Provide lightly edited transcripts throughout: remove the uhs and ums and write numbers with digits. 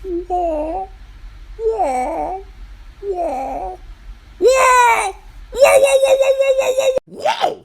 Yeah, yeah, yeah, yeah, yeah, yeah, yeah, yeah, yeah, yeah, yeah. Yay!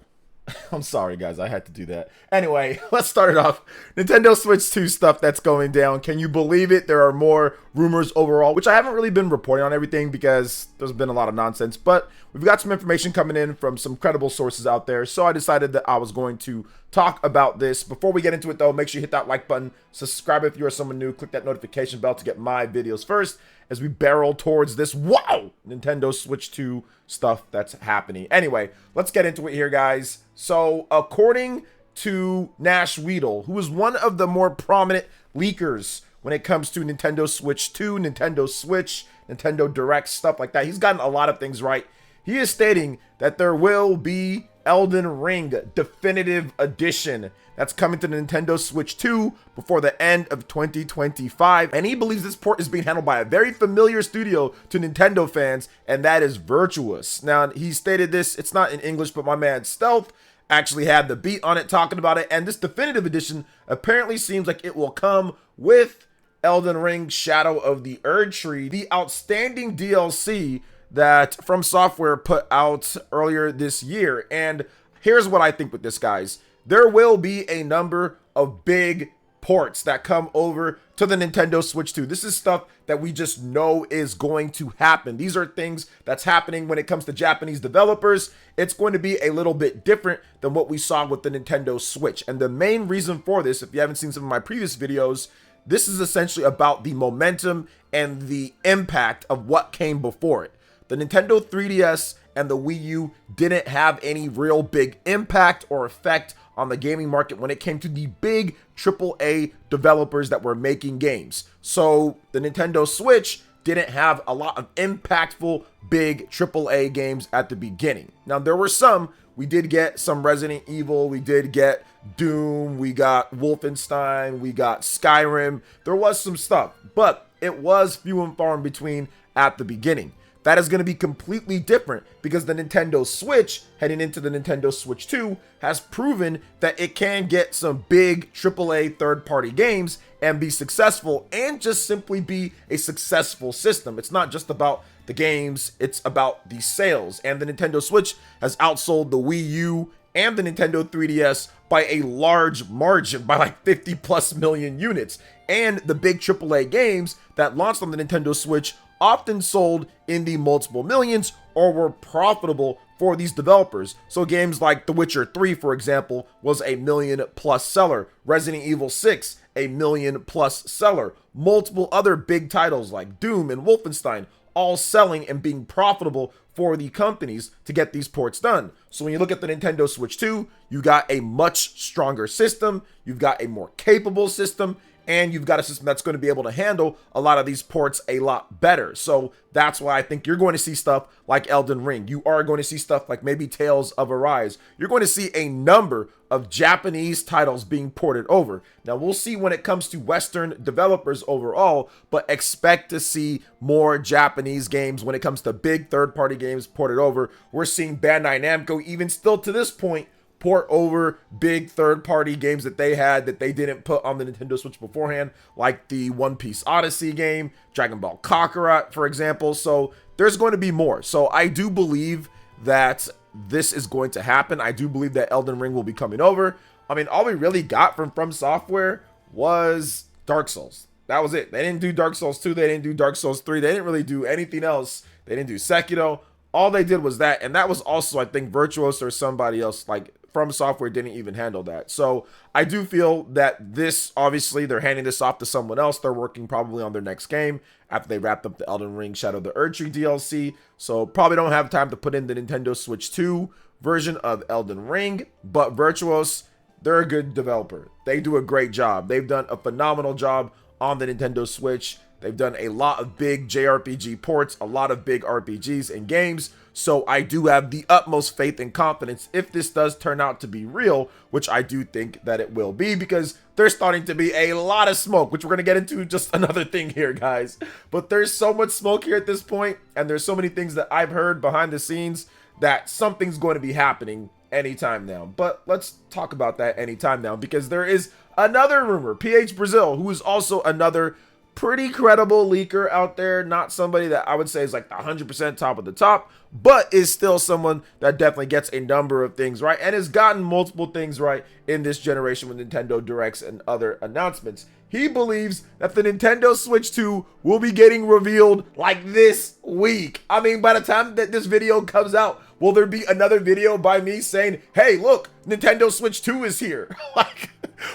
I'm sorry, guys. I had to do that. Anyway, let's start it off. Nintendo Switch 2 stuff that's going down. Can you believe it? There are more rumors overall, which I haven't really been reporting on everything because there's been a lot of nonsense. But we've got some information coming in from some credible sources out there. So I decided that I was going to talk about this. Before we get into it, though, make sure you hit that like button. Subscribe if you're someone new. Click that notification bell to get my videos first as we barrel towards this, wow, Nintendo Switch 2 stuff that's happening. Anyway, let's get into it here, guys. So, according to Nash Weedle, who is one of the more prominent leakers when it comes to Nintendo Switch 2, Nintendo Switch, Nintendo Direct, stuff like that, he's gotten a lot of things right. He is stating that there will be Elden Ring Definitive Edition that's coming to the Nintendo Switch 2 before the end of 2025. And he believes this port is being handled by a very familiar studio to Nintendo fans, and that is Virtuous. Now, he stated this, it's not in English, but my man Stealth actually had the beat on it talking about it. And this Definitive Edition apparently seems like it will come with Elden Ring Shadow of the Erdtree, the outstanding DLC that From Software put out earlier this year. And here's what I think with this, guys. There will be a number of big ports that come over to the Nintendo Switch 2. This is stuff that we just know is going to happen. These are things that's happening when it comes to Japanese developers. It's going to be a little bit different than what we saw with the Nintendo Switch. And the main reason for this, if you haven't seen some of my previous videos, this is essentially about the momentum and the impact of what came before it. The Nintendo 3DS and the Wii U didn't have any real big impact or effect on the gaming market when it came to the big AAA developers that were making games. So the Nintendo Switch didn't have a lot of impactful big AAA games at the beginning. Now, there were some. We did get some Resident Evil, we did get Doom, we got Wolfenstein, we got Skyrim. There was some stuff, but it was few and far in between at the beginning. That is going to be completely different because the Nintendo Switch, heading into the Nintendo Switch 2, has proven that it can get some big AAA third-party games and be successful and just simply be a successful system. It's not just about the games, it's about the sales. And the Nintendo Switch has outsold the Wii U and the Nintendo 3DS by a large margin, by like 50 plus million units. And the big AAA games that launched on the Nintendo Switch often sold in the multiple millions or were profitable for these developers. So games like The Witcher 3, for example, was a million plus seller. Resident Evil 6, a million plus seller. Multiple other big titles like Doom and Wolfenstein, all selling and being profitable for the companies to get these ports done. So when you look at the Nintendo Switch 2, you got a much stronger system, you've got a more capable system, and you've got a system that's going to be able to handle a lot of these ports a lot better. So that's why I think you're going to see stuff like Elden Ring. You are going to see stuff like maybe Tales of Arise. You're going to see a number of Japanese titles being ported over. Now, we'll see when it comes to Western developers overall, but expect to see more Japanese games when it comes to big third-party games ported over. We're seeing Bandai Namco, even still to this point, port over big third-party games that they had that they didn't put on the Nintendo Switch beforehand, like the One Piece Odyssey game, Dragon Ball Kakarot, for example. So there's going to be more. So I do believe that this is going to happen. I do believe that Elden Ring will be coming over. I mean, all we really got from Software was Dark Souls. That was it. They didn't do Dark Souls 2. They didn't do Dark Souls 3. They didn't really do anything else. They didn't do Sekiro. All they did was that. And that was also, I think, Virtuos or somebody else, like From Software, didn't even handle that. So I do feel that this, obviously, they're handing this off to someone else. They're working probably on their next game after they wrapped up the Elden Ring Shadow of the Erdtree DLC. So probably don't have time to put in the Nintendo Switch 2 version of Elden Ring. But Virtuos, they're a good developer. They do a great job. They've done a phenomenal job on the Nintendo Switch. They've done a lot of big JRPG ports, a lot of big RPGs and games. So I do have the utmost faith and confidence if this does turn out to be real, which I do think that it will be, because there's starting to be a lot of smoke, which we're going to get into just another thing here, guys. But there's so much smoke here at this point, and there's so many things that I've heard behind the scenes that something's going to be happening anytime now. But let's talk about that anytime now, because there is another rumor. PH Brazil, who is also another pretty credible leaker out there. Not somebody that I would say is like the 100% top of the top, but is still someone that definitely gets a number of things right and has gotten multiple things right in this generation with Nintendo Directs and other announcements. He believes that the Nintendo Switch 2 will be getting revealed like this week. I mean, by the time that this video comes out, will there be another video by me saying, hey, look, Nintendo Switch 2 is here? Like,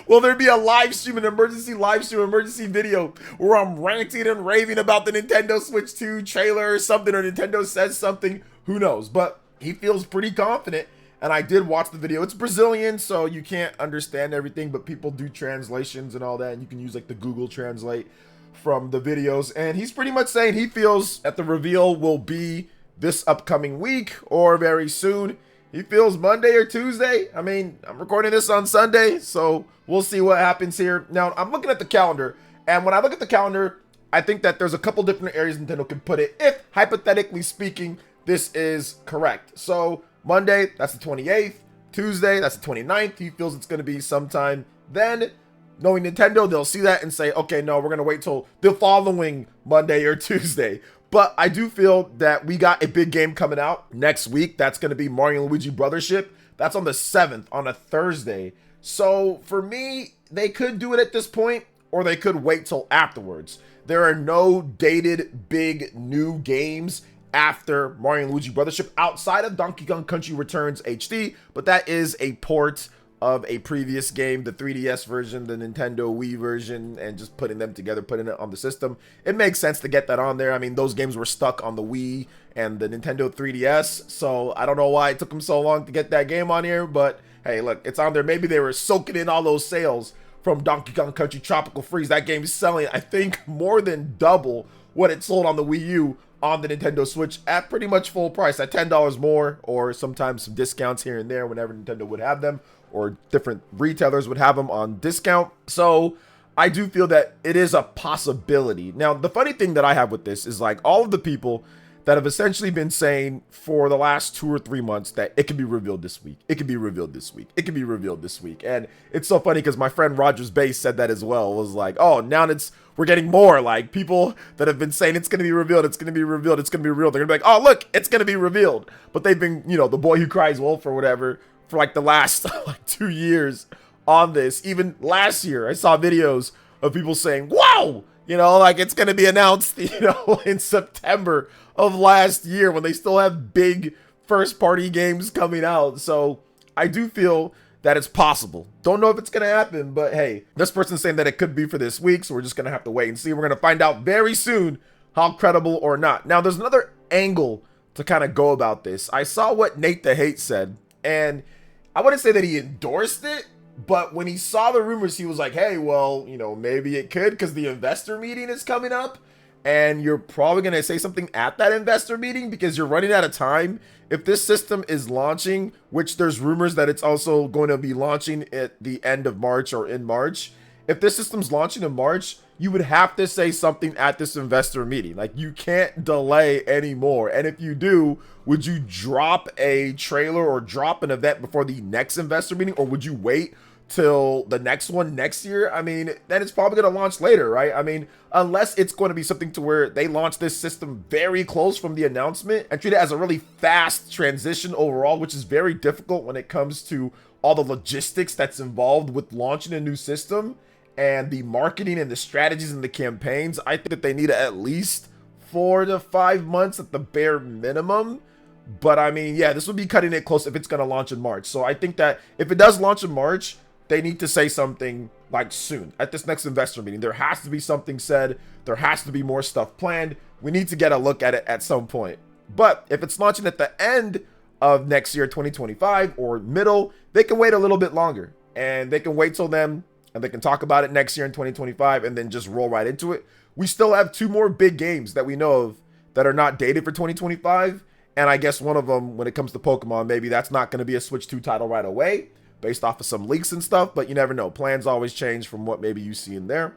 will there be a live stream, an emergency live stream, emergency video where I'm ranting and raving about the Nintendo Switch 2 trailer or something, or Nintendo says something? Who knows? But he feels pretty confident. And I did watch the video. It's Brazilian, so you can't understand everything, but people do translations and all that, and you can use like the Google Translate from the videos. And he's pretty much saying he feels that the reveal will be this upcoming week or very soon. He feels Monday or Tuesday. I mean, I'm recording this on Sunday, so we'll see what happens here. Now, I'm looking at the calendar, and when I look at the calendar, I think that there's a couple different areas Nintendo can put it if, hypothetically speaking, this is correct. So Monday, that's the 28th. Tuesday, that's the 29th. He feels it's going to be sometime then. Knowing Nintendo, they'll see that and say, okay, no, we're going to wait till the following Monday or Tuesday. But I do feel that we got a big game coming out next week. That's going to be Mario and Luigi Brothership. That's on the 7th, on a Thursday. So for me, they could do it at this point, or they could wait till afterwards. There are no dated big new games after Mario and Luigi Brothership outside of Donkey Kong Country Returns HD, but that is a port of a previous game, the 3DS version, the Nintendo Wii version, and just putting them together, putting it on the system. It makes sense to get that on there. I mean, those games were stuck on the Wii and the Nintendo 3DS, so I don't know why it took them so long to get that game on here, but hey, look, it's on there. Maybe they were soaking in all those sales from Donkey Kong Country Tropical Freeze. That game is selling, I think, more than double what it sold on the Wii U on the Nintendo Switch at pretty much full price, at $10 more, or sometimes some discounts here and there whenever Nintendo would have them, or different retailers would have them on discount. So I do feel that it is a possibility. Now, the funny thing that I have with this is like all of the people that have essentially been saying for the last 2 or 3 months that it can be revealed this week. It can be revealed this week. It can be revealed this week. And it's so funny because my friend Rogers Base said that as well. It was like, oh, now we're getting more like people that have been saying it's going to be revealed. It's going to be revealed. It's going to be revealed. They're going to be like, oh, look, it's going to be revealed. But they've been, the boy who cries wolf or whatever for like the last like 2 years on this. Even last year, I saw videos of people saying, wow, like it's going to be announced, in September of last year when they still have big first party games coming out. So I do feel that it's possible. Don't know if it's going to happen, but hey, this person's saying that it could be for this week. So we're just going to have to wait and see. We're going to find out very soon how credible or not. Now there's another angle to kind of go about this. I saw what Nate the Hate said, and I wouldn't say that he endorsed it, but when he saw the rumors, he was like, hey, well, maybe it could because the investor meeting is coming up. And you're probably going to say something at that investor meeting because you're running out of time. If this system is launching, which there's rumors that it's also going to be launching at the end of March or in March. If this system's launching in March, you would have to say something at this investor meeting. Like, you can't delay anymore. And if you do, would you drop a trailer or drop an event before the next investor meeting? Or would you wait till the next one next year? I mean, then it's probably going to launch later, right? I mean, unless it's going to be something to where they launch this system very close from the announcement and treat it as a really fast transition overall, which is very difficult when it comes to all the logistics that's involved with launching a new system and the marketing and the strategies and the campaigns. I think that they need at least 4 to 5 months at the bare minimum. But I mean, yeah, this would be cutting it close if it's going to launch in March. So I think that if it does launch in March, they need to say something like soon at this next investor meeting. There has to be something said. There has to be more stuff planned. We need to get a look at it at some point. But if it's launching at the end of next year, 2025, or middle, they can wait a little bit longer. And they can wait till then, and they can talk about it next year in 2025, and then just roll right into it. We still have 2 more big games that we know of that are not dated for 2025. And I guess one of them, when it comes to Pokemon, maybe that's not going to be a Switch 2 title right away, based off of some leaks and stuff, but you never know. Plans always change from what maybe you see in there.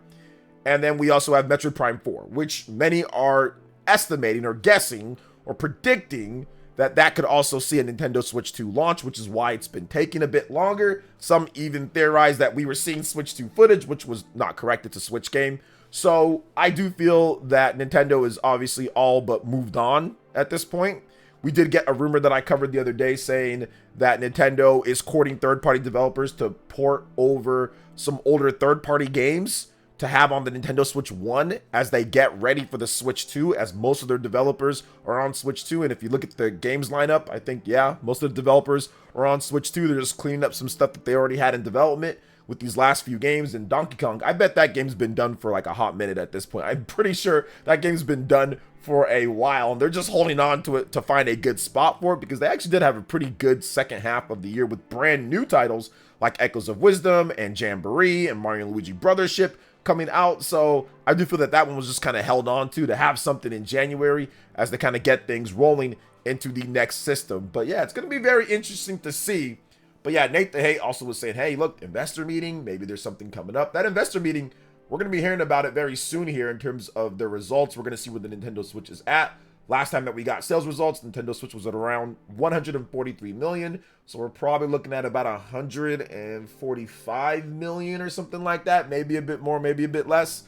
And then we also have Metroid Prime 4, which many are estimating or guessing or predicting that could also see a Nintendo Switch 2 launch, which is why it's been taking a bit longer. Some even theorize that we were seeing Switch 2 footage, which was not correct. It's a Switch game. So I do feel that Nintendo is obviously all but moved on at this point. We did get a rumor that I covered the other day saying that Nintendo is courting third-party developers to port over some older third-party games to have on the Nintendo Switch 1 as they get ready for the Switch 2, as most of their developers are on Switch 2. And if you look at the games lineup, I think, yeah, most of the developers are on Switch 2. They're just cleaning up some stuff that they already had in development with these last few games. And Donkey Kong, I bet that game's been done for like a hot minute at this point. I'm pretty sure that game's been done for a while, and they're just holding on to it to find a good spot for it, because they actually did have a pretty good second half of the year with brand new titles like Echoes of Wisdom and Jamboree and Mario and Luigi Brothership coming out. So I do feel that that one was just kind of held on to have something in January as they kind of get things rolling into the next system. But yeah, it's going to be very interesting to see. But yeah, Nate the Hate also was saying, hey, look, investor meeting, maybe there's something coming up. That investor meeting, we're going to be hearing about it very soon here in terms of the results. We're going to see where the Nintendo Switch is at. Last time that we got sales results, Nintendo Switch was at around 143 million. So we're probably looking at about 145 million or something like that. Maybe a bit more, maybe a bit less.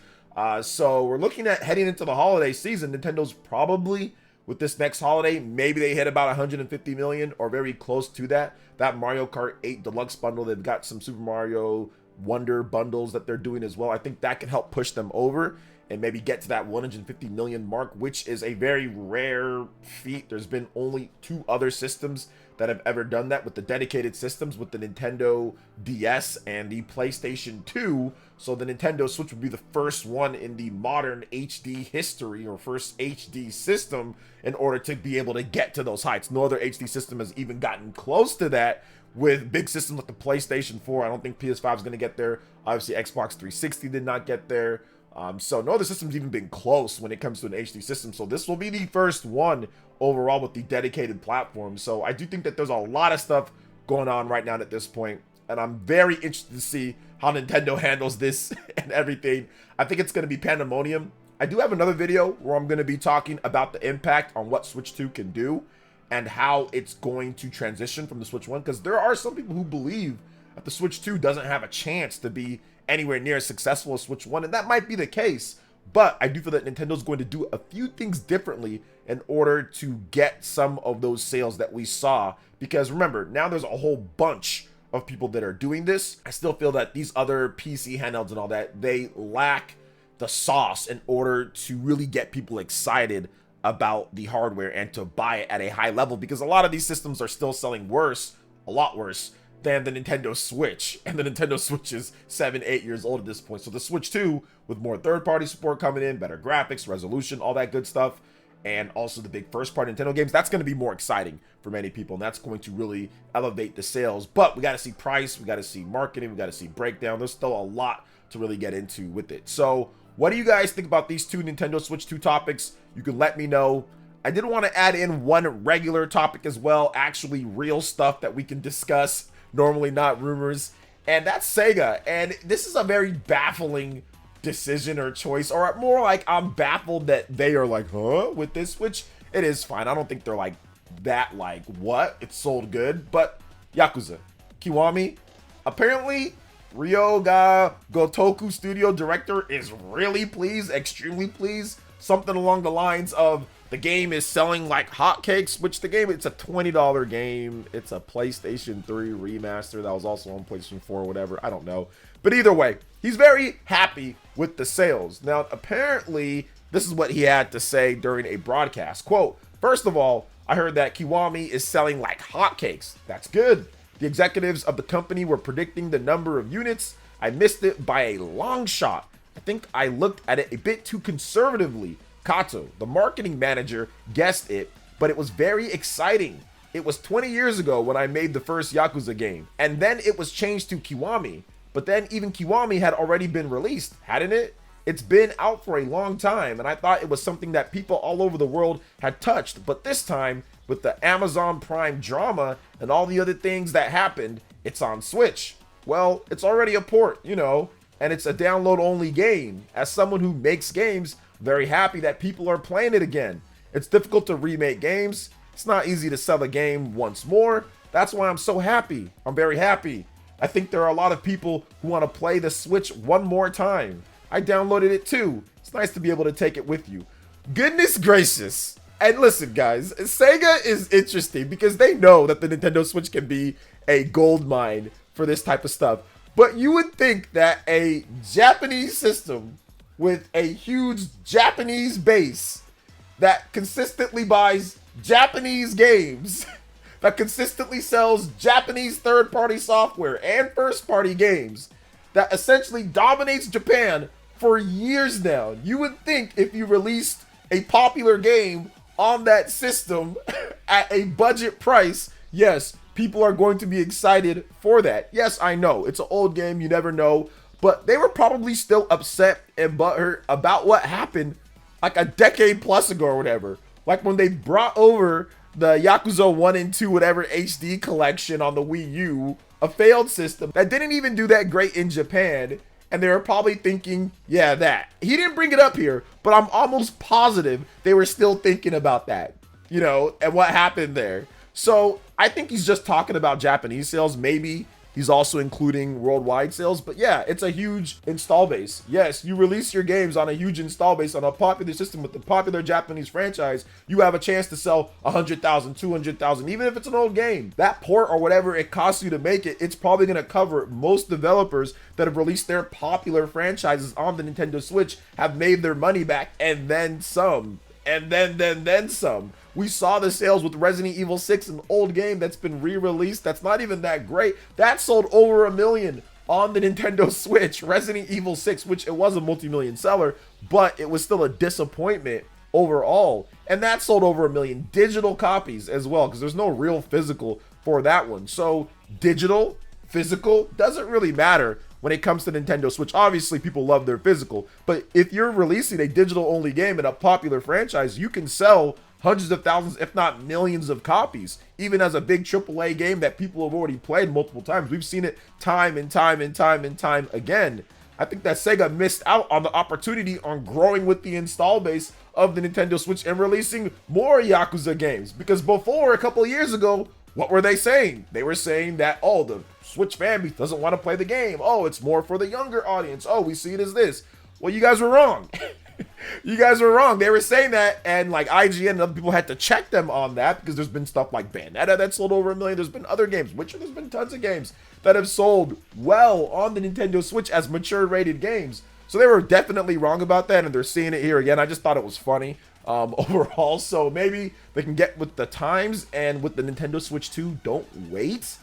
So we're looking at heading into the holiday season. Nintendo's probably, with this next holiday, maybe they hit about 150 million or very close to that. That Mario Kart 8 Deluxe bundle, they've got some Super Mario Wonder bundles that they're doing as well. I think that can help push them over and maybe get to that 150 million mark, which is a very rare feat. There's been only 2 other systems that have ever done that, with the dedicated systems, with the Nintendo DS and the PlayStation 2. So the Nintendo Switch would be the first one in the modern HD history, or first HD system, in order to be able to get to those heights. No other HD system has even gotten close to that, with big systems like the PlayStation 4. I don't think PS5 is going to get there. Obviously, Xbox 360 did not get there. So no other system's even been close when it comes to an HD system. So this will be the first one overall with the dedicated platform. So I do think that there's a lot of stuff going on right now at this point, and I'm very interested to see how Nintendo handles this and everything. I think it's going to be pandemonium. I do have another video where I'm going to be talking about the impact on what Switch 2 can do and how it's going to transition from the Switch 1, because there are some people who believe that the Switch 2 doesn't have a chance to be anywhere near as successful as Switch 1, and that might be the case, but I do feel that Nintendo's going to do a few things differently in order to get some of those sales that we saw, because remember, now there's a whole bunch of people that are doing this. I still feel that these other PC handhelds and all that, they lack the sauce in order to really get people excited about the hardware and to buy it at a high level, because a lot of these systems are still selling worse, a lot worse, than the Nintendo Switch, and the Nintendo Switch is 7-8 years old at this point. So the Switch 2, with more third-party support coming in, better graphics, resolution, all that good stuff, and also the big first-party Nintendo games, that's going to be more exciting for many people, and that's going to really elevate the sales. But we got to see price, we got to see marketing, we got to see breakdown. There's still a lot to really get into with it. So what do you guys think about these 2 Nintendo Switch 2 topics? You can let me know. I did want to add in one regular topic as well, actually real stuff that we can discuss, normally not rumors, and that's Sega. And this is a very baffling decision or choice, or more like I'm baffled that they are like, huh, with this Switch. It is fine. I don't think they're like that, like, what? It's sold good. But Yakuza, Kiwami, apparently Ryoga Gotoku studio director is really pleased, extremely pleased. Something along the lines of, the game is selling like hotcakes, which the game, it's a $20 game. It's a PlayStation 3 remaster that was also on PlayStation 4 or whatever. I don't know. But either way, he's very happy with the sales. Now, apparently, this is what he had to say during a broadcast. Quote, "First of all, I heard that Kiwami is selling like hotcakes. That's good. The executives of the company were predicting the number of units. I missed it by a long shot. I think I looked at it a bit too conservatively. Kato, the marketing manager, guessed it, but it was very exciting. It was 20 years ago when I made the first Yakuza game, and then it was changed to Kiwami. But then even Kiwami had already been released, hadn't it? It's been out for a long time, and I thought it was something that people all over the world had touched. But this time, with the Amazon Prime drama and all the other things that happened, it's on Switch. Well, it's already a port, you know, and it's a download-only game. As someone who makes games, very happy that people are playing it again. It's difficult to remake games. It's not easy to sell a game once more. That's why I'm so happy. I'm very happy. I think there are a lot of people who want to play the Switch one more time. I downloaded it too. It's nice to be able to take it with you. Goodness gracious. And listen, guys, Sega is interesting because they know that the Nintendo Switch can be a gold mine for this type of stuff. But you would think that a Japanese system with a huge Japanese base that consistently buys Japanese games, that consistently sells Japanese third-party software and first-party games, that essentially dominates Japan for years now. You would think if you released a popular game on that system at a budget price, yes, people are going to be excited for that. Yes, I know, it's an old game, you never know, but they were probably still upset and butthurt about what happened like a decade plus ago or whatever. Like when they brought over the Yakuza 1 and 2 whatever HD collection on the Wii U, a failed system that didn't even do that great in Japan, and they were probably thinking, yeah, that. He didn't bring it up here, but I'm almost positive they were still thinking about that, you know, and what happened there. So I think he's just talking about Japanese sales. Maybe he's also including worldwide sales, but yeah, it's a huge install base. Yes, you release your games on a huge install base on a popular system with the popular Japanese franchise, you have a chance to sell 100,000, 200,000, even if it's an old game. That port or whatever it costs you to make it, it's probably going to cover most developers that have released their popular franchises on the Nintendo Switch have made their money back and then some. And then some. We saw the sales with Resident Evil 6, an old game that's been re-released that's not even that great. That sold over 1 million on the Nintendo Switch. Resident Evil 6, which it was a multi-million seller, but it was still a disappointment overall. And that sold over 1 million digital copies as well, because there's no real physical for that one. So digital, physical, doesn't really matter when it comes to Nintendo Switch. Obviously, people love their physical, but if you're releasing a digital-only game in a popular franchise, you can sell hundreds of thousands, if not millions of copies, even as a big AAA game that people have already played multiple times. We've seen it time and time again. I think that Sega missed out on the opportunity on growing with the install base of the Nintendo Switch and releasing more Yakuza games, because before, a couple of years ago, what were they saying? They were saying that, oh, the Switch family doesn't want to play the game. Oh, it's more for the younger audience. Oh, we see it as this. Well, you guys were wrong. You guys were wrong. They were saying that, and like IGN and other people had to check them on that, because there's been stuff like Bayonetta that sold over 1 million. There's been other games, Witcher, there's been tons of games that have sold well on the Nintendo Switch as mature rated games. So they were definitely wrong about that, and they're seeing it here again. I just thought it was funny overall. So maybe they can get with the times, and with the Nintendo Switch 2, don't wait.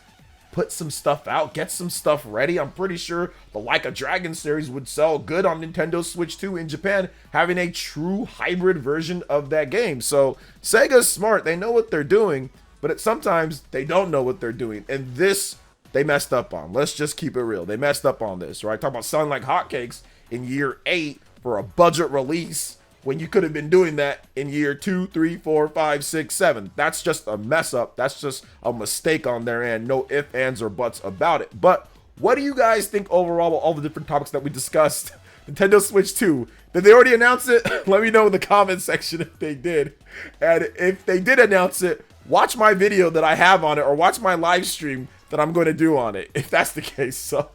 Put some stuff out, get some stuff ready. I'm pretty sure the Like a Dragon series would sell good on Nintendo Switch 2 in Japan, having a true hybrid version of that game. So Sega's smart, they know what they're doing, but sometimes they don't know what they're doing. And this, they messed up on. Let's just keep it real. They messed up on this, right? Talk about selling like hotcakes in year 8 for a budget release, when you could have been doing that in year 2, 3, 4, 5, 6, 7. That's just a mess up. That's just a mistake on their end. No ifs, ands, or buts about it. But what do you guys think overall about all the different topics that we discussed? Nintendo Switch 2. Did they already announce it? Let me know in the comment section if they did. And if they did announce it, watch my video that I have on it, or watch my live stream that I'm going to do on it, if that's the case. So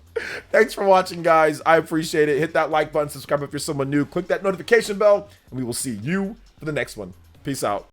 thanks for watching, guys. I appreciate it. Hit that like button, subscribe if you're someone new, click that notification bell, and we will see you for the next one. Peace out.